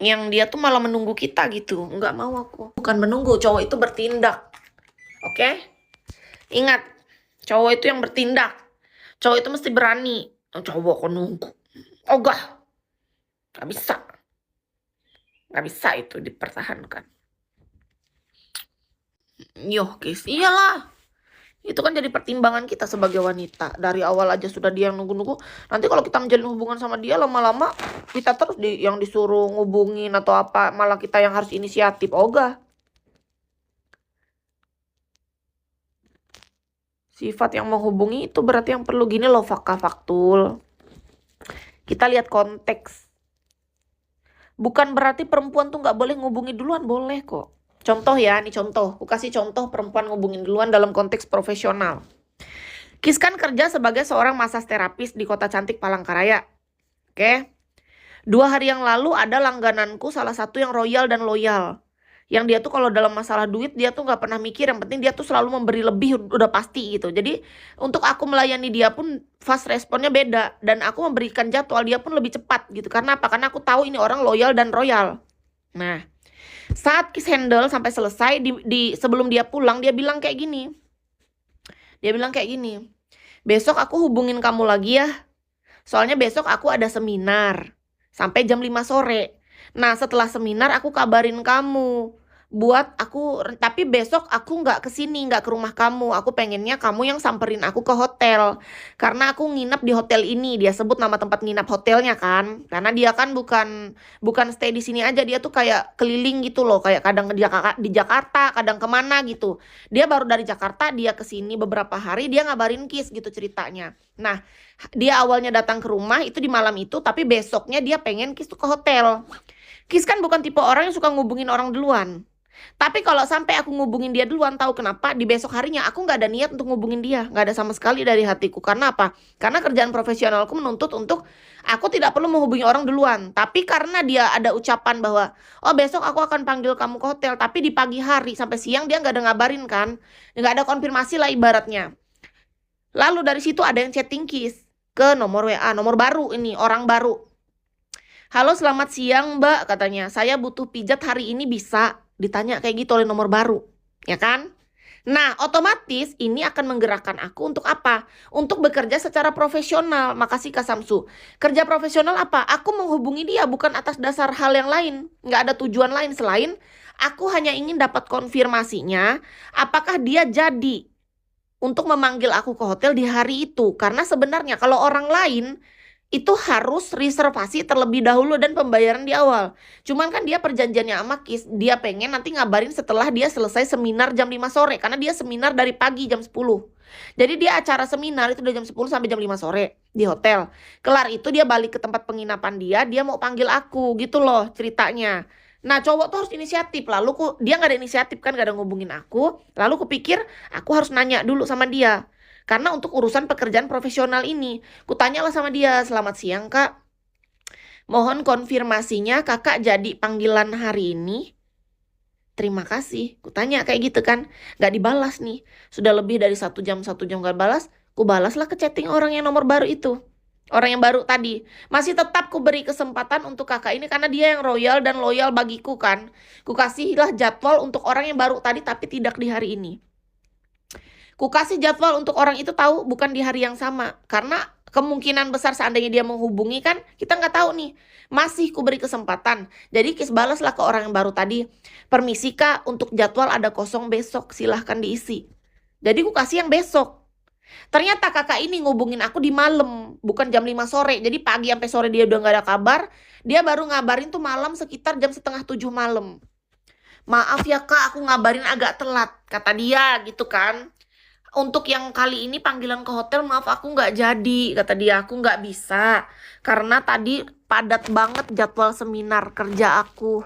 Yang dia tuh malah menunggu kita gitu. Nggak mau aku. Bukan menunggu, cowok itu bertindak. Oke? Ingat, cowok itu yang bertindak. Cowok itu mesti berani. Cowok kok nunggu. Ogah. Nggak bisa. Nggak bisa itu dipertahankan. Yoh, guys. Iyalah. Itu kan jadi pertimbangan kita sebagai wanita. Dari awal aja sudah dia yang nunggu-nunggu. Nanti kalau kita menjalin hubungan sama dia, lama-lama kita terus yang disuruh ngubungin atau apa. Malah kita yang harus inisiatif. Ogah. Sifat yang menghubungi itu berarti yang perlu gini loh, fakta-faktul. Kita lihat konteks. Bukan berarti perempuan tuh nggak boleh ngubungi duluan, boleh kok. Contoh ya, nih contoh. Aku kasih contoh perempuan ngubungin duluan dalam konteks profesional. Kis kan kerja sebagai seorang massage terapis di kota cantik Palangkaraya. Oke. 2 hari yang lalu ada langgananku salah satu yang royal dan loyal. Yang dia tuh kalau dalam masalah duit dia tuh nggak pernah mikir, yang penting dia tuh selalu memberi lebih, udah pasti gitu. Jadi untuk aku melayani dia pun fast responnya beda, dan aku memberikan jadwal dia pun lebih cepat gitu. Karena apa? Karena aku tahu ini orang loyal dan royal. Nah, saat Kis handle sampai selesai, sebelum dia pulang dia bilang kayak gini. Besok aku hubungin kamu lagi ya. Soalnya besok aku ada seminar sampai jam 5 sore. Nah, setelah seminar aku kabarin kamu. Tapi besok aku nggak kesini, nggak ke rumah kamu. Aku pengennya kamu yang samperin aku ke hotel. Karena aku nginep di hotel ini. Dia sebut nama tempat nginap hotelnya kan. Karena dia kan bukan stay di sini aja. Dia tuh kayak keliling gitu loh. Kayak kadang di Jakarta, kadang kemana gitu. Dia baru dari Jakarta, dia kesini beberapa hari. Dia ngabarin Kis gitu ceritanya. Nah, dia awalnya datang ke rumah itu di malam itu. Tapi besoknya dia pengen Kis tuh ke hotel. Kis kan bukan tipe orang yang suka ngubungin orang duluan. Tapi kalau sampai aku ngubungin dia duluan, tahu kenapa? Di besok harinya aku nggak ada niat untuk ngubungin dia. Nggak ada sama sekali dari hatiku. Karena apa? Karena kerjaan profesionalku menuntut untuk aku tidak perlu menghubungi orang duluan. Tapi karena dia ada ucapan bahwa, oh besok aku akan panggil kamu ke hotel. Tapi di pagi hari sampai siang dia nggak ada ngabarin kan. Nggak ada konfirmasi lah ibaratnya. Lalu dari situ ada yang chatting Kis ke nomor WA, nomor baru ini, orang baru. Halo, selamat siang Mbak, katanya. Saya butuh pijat hari ini bisa? Ditanya kayak gitu oleh nomor baru, ya kan? Nah, otomatis ini akan menggerakkan aku untuk apa? Untuk bekerja secara profesional. Makasih Kak Samsu. Kerja profesional apa? Aku menghubungi dia bukan atas dasar hal yang lain. Nggak ada tujuan lain selain aku hanya ingin dapat konfirmasinya apakah dia jadi untuk memanggil aku ke hotel di hari itu. Karena sebenarnya kalau orang lain itu harus reservasi terlebih dahulu dan pembayaran di awal. Cuman kan dia perjanjiannya sama Kis, dia pengen nanti ngabarin setelah dia selesai seminar jam 5 sore. Karena dia seminar dari pagi jam 10. Jadi dia acara seminar itu dari jam 10 sampai jam 5 sore di hotel. Kelar itu dia balik ke tempat penginapan dia mau panggil aku gitu loh ceritanya. Nah, cowok tuh harus inisiatif. Lalu dia nggak ada inisiatif kan, nggak ada ngubungin aku. Lalu kupikir aku harus nanya dulu sama dia. Karena untuk urusan pekerjaan profesional ini, kutanyalah sama dia, selamat siang Kak. Mohon konfirmasinya kakak jadi panggilan hari ini. Terima kasih. Kutanya kayak gitu kan. Gak dibalas nih. Sudah lebih dari 1 jam gak balas. Ku balaslah ke chatting orang yang nomor baru itu. Orang yang baru tadi. Masih tetap ku beri kesempatan untuk kakak ini karena dia yang royal dan loyal bagiku kan. Ku kasihlah jadwal untuk orang yang baru tadi tapi tidak di hari ini. Ku kasih jadwal untuk orang itu tahu bukan di hari yang sama. Karena kemungkinan besar seandainya dia menghubungi kan, kita nggak tahu nih. Masih ku beri kesempatan. Jadi Kis balaslah ke orang yang baru tadi. Permisi Kak, untuk jadwal ada kosong besok, silahkan diisi. Jadi ku kasih yang besok. Ternyata kakak ini ngubungin aku di malam, bukan jam 5 sore. Jadi pagi sampai sore dia udah nggak ada kabar. Dia baru ngabarin tuh malam sekitar jam 6:30 malam. Maaf ya Kak, aku ngabarin agak telat, kata dia gitu kan. Untuk yang kali ini panggilan ke hotel, maaf aku nggak jadi, kata dia, aku nggak bisa. Karena tadi padat banget jadwal seminar kerja aku.